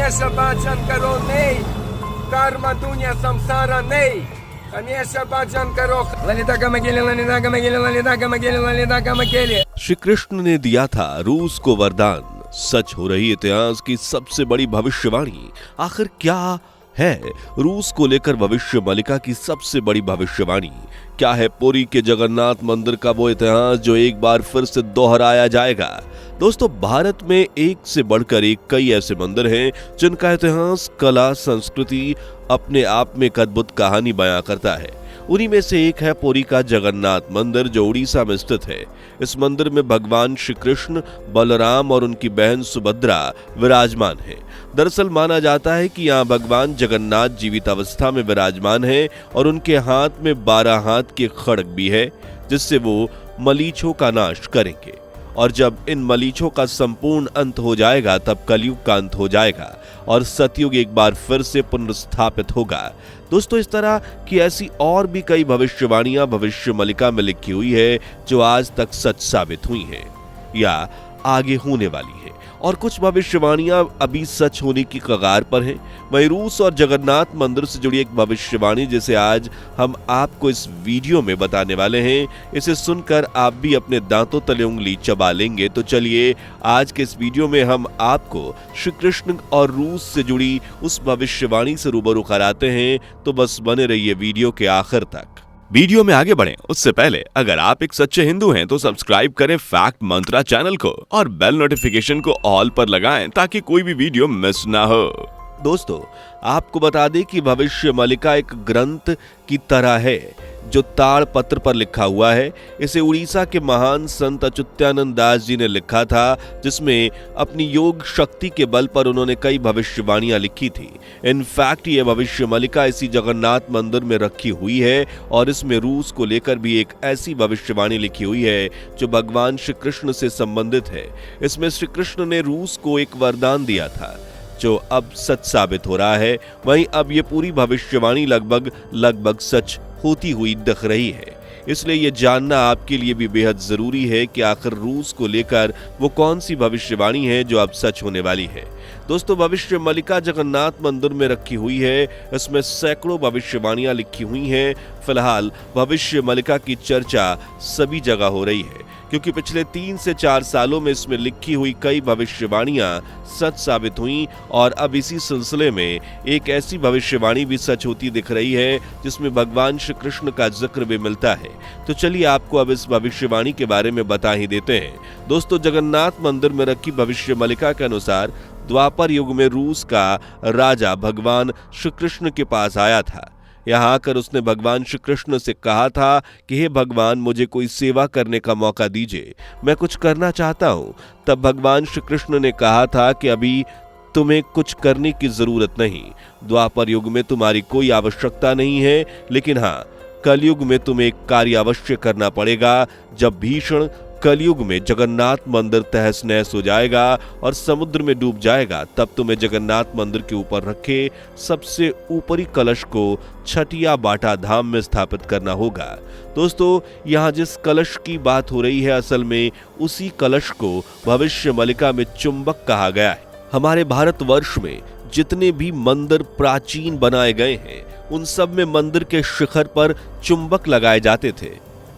Конечно, bhajan karo nahi, karma dunya samsara nahi. Конечно, bhajan karo. Lalita Gamageli, Lalita Gamageli, Lalita Gamageli, Lalita Gamageli. Shri Krishna ने दिया था रूस को वरदान। सच हो रही इतिहास की सबसे बड़ी भविष्यवाणी आखिर क्या है? रूस को लेकर भविष्य मलिका की सबसे बड़ी भविष्यवाणी क्या है? पुरी के जगन्नाथ मंदिर का वो इतिहास जो एक बार फिर से दोहराया जाएगा। दोस्तों, भारत में एक से बढ़कर एक कई ऐसे मंदिर हैं जिनका इतिहास, कला, संस्कृति अपने आप में एक अद्भुत कहानी बयां करता है। उन्हीं में से एक है पुरी का जगन्नाथ मंदिर जो उड़ीसा में स्थित है। इस मंदिर में भगवान श्री कृष्ण, बलराम और उनकी बहन सुभद्रा विराजमान हैं। दरअसल माना जाता है कि यहाँ भगवान जगन्नाथ जीवित अवस्था में विराजमान हैं और उनके हाथ में 12 हाथ के खड्ग भी है जिससे वो मलीचों का नाश करेंगे। और जब इन मलीचों का संपूर्ण अंत हो जाएगा तब कलयुग का अंत हो जाएगा और सतयुग एक बार फिर से पुनर्स्थापित होगा। दोस्तों, इस तरह की ऐसी और भी कई भविष्यवाणियां भविष्य मलिका में लिखी हुई है जो आज तक सच साबित हुई हैं या आगे होने वाली है, और कुछ भविष्यवाणियां अभी सच होने की कगार पर हैं। वहीं रूस और जगन्नाथ मंदिर से जुड़ी एक भविष्यवाणी जिसे आज हम आपको इस वीडियो में बताने वाले हैं, इसे सुनकर आप भी अपने दांतों तले उंगली चबा लेंगे। तो चलिए आज के इस वीडियो में हम आपको श्री कृष्ण और रूस से जुड़ी उस भविष्यवाणी से रूबरू कराते हैं। तो बस बने रहिए वीडियो के आखिर तक। वीडियो में आगे बढ़ें उससे पहले अगर आप एक सच्चे हिंदू हैं तो सब्सक्राइब करें फैक्ट मंत्रा चैनल को और बेल नोटिफिकेशन को ऑल पर लगाएं ताकि कोई भी वीडियो मिस ना हो। दोस्तों, आपको बता दें कि भविष्य मलिका एक ग्रंथ की तरह है जो ताड़ पत्र पर लिखा हुआ है। इसे उड़ीसा के महान संत अच्युतानंद दास जी ने लिखा था, जिसमें अपनी योग शक्ति के बल पर उन्होंने कई भविष्यवाणियां लिखी थी। इनफैक्ट ये भविष्य मलिका इसी जगन्नाथ मंदिर में रखी हुई है और इसमें रूस को लेकर भी एक ऐसी भविष्यवाणी लिखी हुई है जो भगवान श्री कृष्ण से संबंधित है। इसमें श्री कृष्ण ने रूस को एक वरदान दिया था जो अब सच साबित हो रहा है। वहीं अब ये पूरी भविष्यवाणी लगभग सच होती हुई दिख रही है। इसलिए ये जानना आपके लिए भी बेहद जरूरी है कि आखिर रूस को लेकर वो कौन सी भविष्यवाणी है जो अब सच होने वाली है। दोस्तों, भविष्य मलिका जगन्नाथ मंदिर में रखी हुई है। इसमें सैकड़ों भविष्यवाणियां लिखी हुई हैं। फिलहाल भविष्य मलिका की चर्चा सभी जगह हो रही है क्योंकि पिछले 3 से 4 सालों में इसमें लिखी हुई कई भविष्यवाणियां सच साबित हुई और अब इसी सिलसिले में एक ऐसी भविष्यवाणी भी सच होती दिख रही है जिसमें भगवान श्री कृष्ण का जिक्र भी मिलता है। तो चलिए आपको अब इस भविष्यवाणी के बारे में बता ही देते हैं। दोस्तों, जगन्नाथ मंदिर में रखी भविष्य मलिका के अनुसार द्वापर युग में रूस का राजा भगवान श्री कृष्ण के पास आया था। यहाँ आकर उसने भगवान श्री कृष्ण से कहा था कि हे भगवान, मुझे कोई सेवा करने का मौका दीजिए, मैं कुछ करना चाहता हूँ। तब भगवान श्री कृष्ण ने कहा था कि अभी तुम्हें कुछ करने की जरूरत नहीं, द्वापर युग में तुम्हारी कोई आवश्यकता नहीं है, लेकिन हाँ, कलयुग में तुम्हें एक कार्य अवश्य करना पड़ेगा। जब भीषण कलयुग में जगन्नाथ मंदिर तहस नहस हो जाएगा और समुद्र में डूब जाएगा, तब तुम्हें जगन्नाथ मंदिर के ऊपर रखे सबसे ऊपरी कलश को छठिया बाटा धाम में स्थापित करना होगा। दोस्तों, यहाँ जिस कलश की बात हो रही है असल में उसी कलश को भविष्य मलिका में चुंबक कहा गया है। हमारे भारतवर्ष में जितने भी मंदिर प्राचीन बनाए गए हैं उन सब में मंदिर के शिखर पर चुंबक लगाए जाते थे,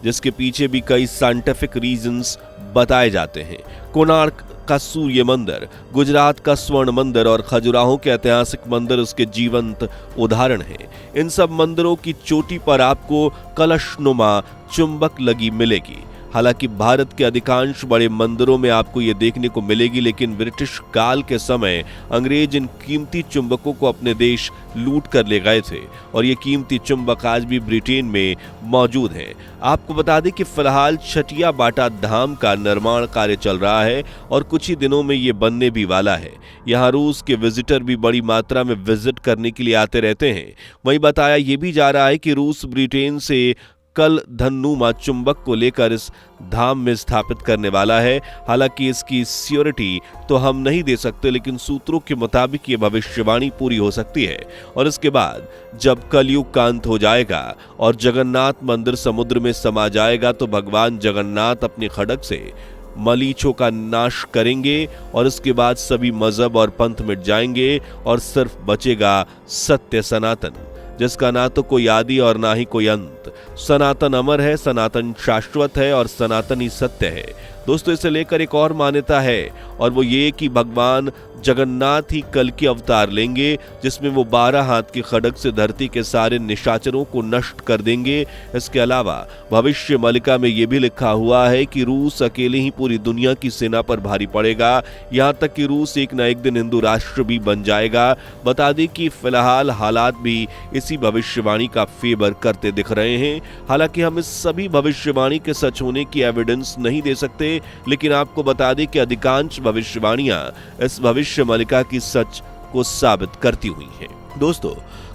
जिसके पीछे भी कई साइंटिफिक रीजंस बताए जाते हैं। कोणार्क का सूर्य मंदिर, गुजरात का स्वर्ण मंदिर और खजुराहो के ऐतिहासिक मंदिर उसके जीवंत उदाहरण हैं। इन सब मंदिरों की चोटी पर आपको कलशनुमा चुंबक लगी मिलेगी। हालांकि भारत के अधिकांश बड़े मंदिरों में आपको ये देखने को मिलेगी, लेकिन ब्रिटिश काल के समय अंग्रेज इन कीमती चुंबकों को अपने देश लूट कर ले गए थे और ये कीमती चुंबक आज भी ब्रिटेन में मौजूद हैं। आपको बता दें कि फिलहाल छठिया बाटा धाम का निर्माण कार्य चल रहा है और कुछ ही दिनों में ये बनने भी वाला है। यहाँ रूस के विजिटर भी बड़ी मात्रा में विजिट करने के लिए आते रहते हैं। वहीं बताया ये भी जा रहा है कि रूस ब्रिटेन से कल धनुमा चुंबक को लेकर इस धाम में स्थापित करने वाला है। हालांकि इसकी श्योरिटी तो हम नहीं दे सकते, लेकिन सूत्रों के मुताबिक ये भविष्यवाणी पूरी हो सकती है। और इसके बाद जब कलयुग का अंत हो जाएगा और जगन्नाथ मंदिर समुद्र में समा जाएगा तो भगवान जगन्नाथ अपने खड्ग से मलीचों का नाश करेंगे और इसके बाद सभी मजहब और पंथ मिट जाएंगे और सिर्फ बचेगा सत्य सनातन, जिसका ना तो कोई आदि और ना ही कोई अंत। सनातन अमर है, सनातन शाश्वत है और सनातन ही सत्य है। दोस्तों, इसे लेकर एक और मान्यता है और वो ये कि भगवान जगन्नाथ ही कल की अवतार लेंगे, जिसमें वो 12 हाथ के खड्ग से धरती के सारे निशाचरों को नष्ट कर देंगे। इसके अलावा भविष्य मलिका में ये भी लिखा हुआ है कि रूस अकेले ही पूरी दुनिया की सेना पर भारी पड़ेगा, यहाँ तक कि रूस एक न एक दिन हिंदू राष्ट्र भी बन जाएगा। बता दें कि फिलहाल हालात भी इसी भविष्यवाणी का फेवर करते दिख रहे हैं। हालांकि हम इस सभी भविष्यवाणी के सच होने की एविडेंस नहीं दे सकते, लेकिन आपको बता दें कि अधिकांश भविष्यवाणियां इस भविष्य मलिका की सच को साबित करती हुई हैं। दोस्तों,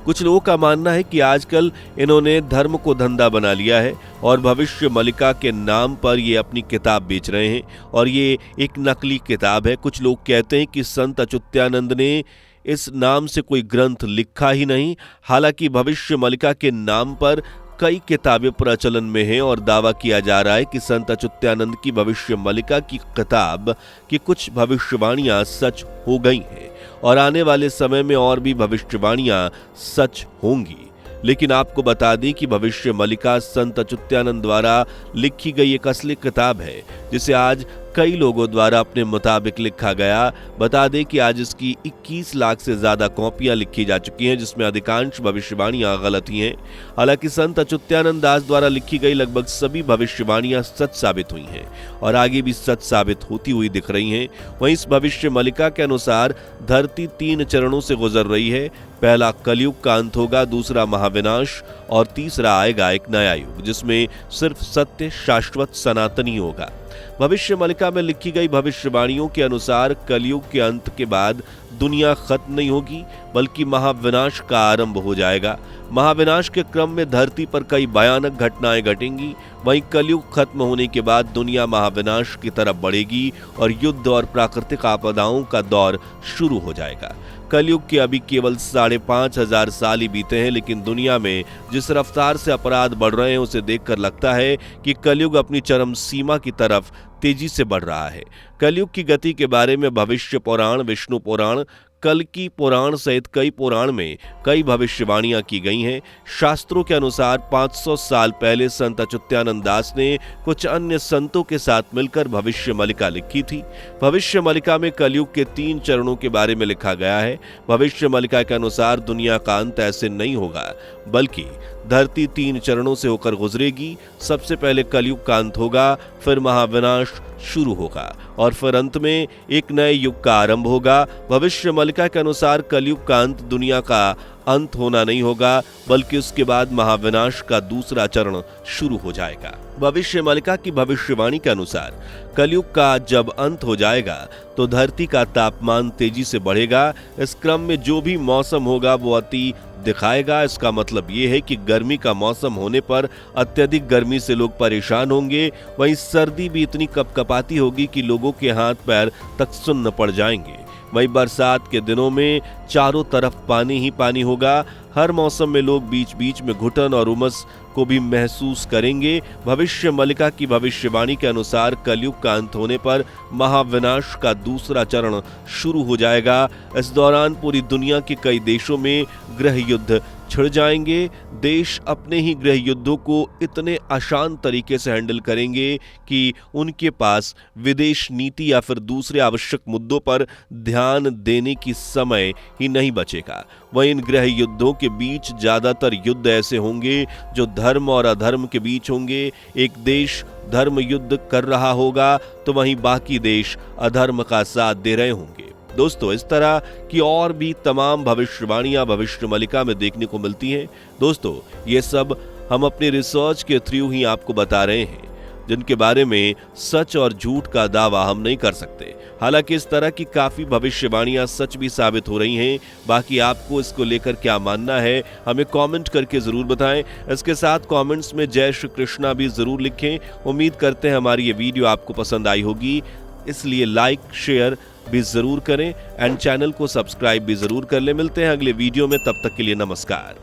कुछ लोगों का मानना है कि आजकल इन्होंने धर्म को धंधा बना लिया है और भविष्य मलिका के नाम पर ये अपनी किताब बेच रहे हैं और ये एक नकली किताब है। कुछ लोग कहते हैं कि संत अच्युतानंद ने इस नाम से कोई ग्रंथ लिखा ही नहीं। हालांकि भविष्य मलिका के नाम पर कई किताबें प्रचलन में हैं और दावा किया जा रहा है कि संत अच्युतानंद की भविष्य मलिका की किताब की कुछ भविष्यवाणियां सच हो गई हैं और आने वाले समय में और भी भविष्यवाणियां सच होंगी। लेकिन आपको बता दें कि भविष्य मलिका संत अच्युतानंद द्वारा लिखी गई एक असली किताब है, जिसे आज कई लोगों द्वारा अपने मुताबिक लिखा गया। बता दें कि आज इसकी 21 लाख से ज्यादा कॉपियां लिखी जा चुकी हैं, जिसमें अधिकांश भविष्यवाणियां गलत ही हैं। हालांकि संत अच्युतानंद दास द्वारा लिखी गई लगभग सभी भविष्यवाणियां सच साबित हुई हैं और आगे भी सच साबित होती हुई दिख रही हैं। वहीं इस भविष्य मलिका के अनुसार धरती 3 चरणों से गुजर रही है। पहला कलयुग का अंत होगा, दूसरा महाविनाश और तीसरा आएगा एक नया युग, जिसमें सिर्फ सत्य शाश्वत सनातनी होगा। भविष्य मलिका में लिखी गई भविष्यवाणियों के अनुसार कलयुग के अंत के बाद दुनिया खत्म नहीं होगी, बल्कि महाविनाश का आरंभ हो जाएगा। महाविनाश के क्रम में धरती पर कई भयानक घटनाएं घटेंगी। वहीं कलयुग खत्म होने के बाद दुनिया महाविनाश की तरफ बढ़ेगी और युद्ध और प्राकृतिक आपदाओं का दौर शुरू हो जाएगा। कलयुग के अभी केवल 5,500 साल ही बीते हैं, लेकिन दुनिया में जिस रफ्तार से अपराध बढ़ रहे हैं उसे देखकर लगता है कि कलयुग अपनी चरम सीमा की तरफ तेजी से बढ़ रहा है। कलयुग की गति के बारे में भविष्य पुराण, विष्णु पुराण, कल्कि पुराण सहित कई पुराण में कई भविष्यवाणियां की गई हैं। शास्त्रों के अनुसार 500 साल पहले संत अच्युतानंद दास ने कुछ अन्य संतों के साथ मिलकर भविष्य मलिका लिखी थी। भविष्य मलिका में कलयुग के 3 चरणों के बारे में लिखा गया है। भविष्य मलिका के अनुसार दुनिया का अंत ऐसे नहीं होगा, बल्कि धरती 3 चरणों से होकर गुजरेगी। सबसे पहले कलयुग का अंत होगा, फिर महाविनाश शुरू होगा और फिर अंत में एक नए युग का आरंभ होगा। भविष्य मलिका के अनुसार कलयुग का अंत दुनिया का अंत होना नहीं होगा, बल्कि उसके बाद महाविनाश का दूसरा चरण शुरू हो जाएगा। भविष्य मलिका की भविष्यवाणी के अनुसार कलयुग का जब अंत हो जाएगा तो धरती का तापमान तेजी से बढ़ेगा। इस क्रम में जो भी मौसम होगा वो अति दिखाएगा। इसका मतलब ये है कि गर्मी का मौसम होने पर अत्यधिक गर्मी से लोग परेशान होंगे। वहीं सर्दी भी इतनी कपकपाती होगी कि लोगों के हाथ पैर तक सुन्न पड़ जाएंगे। वहीं बरसात के दिनों में चारों तरफ पानी ही पानी होगा। हर मौसम में लोग बीच बीच में घुटन और उमस को भी महसूस करेंगे। भविष्य मलिका की भविष्यवाणी के अनुसार कलयुग का अंत होने पर महाविनाश का दूसरा चरण शुरू हो जाएगा। इस दौरान पूरी दुनिया के कई देशों में गृह युद्ध छिड़ जाएंगे। देश अपने ही गृह युद्धों को इतने आसान तरीके से हैंडल करेंगे कि उनके पास विदेश नीति या फिर दूसरे आवश्यक मुद्दों पर ध्यान देने की समय ही नहीं बचेगा। वहीं इन गृह युद्धों के बीच ज्यादातर युद्ध ऐसे होंगे जो धर्म और अधर्म के बीच होंगे। एक देश धर्म युद्ध कर रहा होगा तो वहीं बाकी देश अधर्म का साथ दे रहे होंगे। दोस्तों, इस तरह की और भी तमाम भविष्यवाणियां भविष्य मलिका में देखने को मिलती हैं। दोस्तों, ये सब हम अपने रिसर्च के थ्रू ही आपको बता रहे हैं, जिनके बारे में सच और झूठ का दावा हम नहीं कर सकते। हालांकि इस तरह की काफी भविष्यवाणियां सच भी साबित हो रही हैं। बाकी आपको इसको लेकर क्या मानना है हमें कमेंट करके जरूर बताएं। इसके साथ कमेंट्स में जय श्री कृष्णा भी जरूर लिखें। उम्मीद करते हैं हमारी ये वीडियो आपको पसंद आई होगी, इसलिए लाइक शेयर भी जरूर करें एंड चैनल को सब्सक्राइब भी जरूर कर ले। मिलते हैं अगले वीडियो में, तब तक के लिए नमस्कार।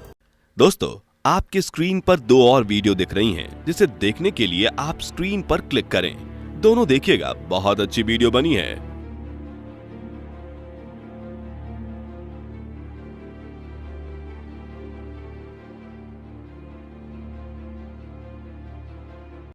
दोस्तों, आपकी स्क्रीन पर 2 और वीडियो दिख रही हैं, जिसे देखने के लिए आप स्क्रीन पर क्लिक करें। दोनों देखिएगा, बहुत अच्छी वीडियो बनी है।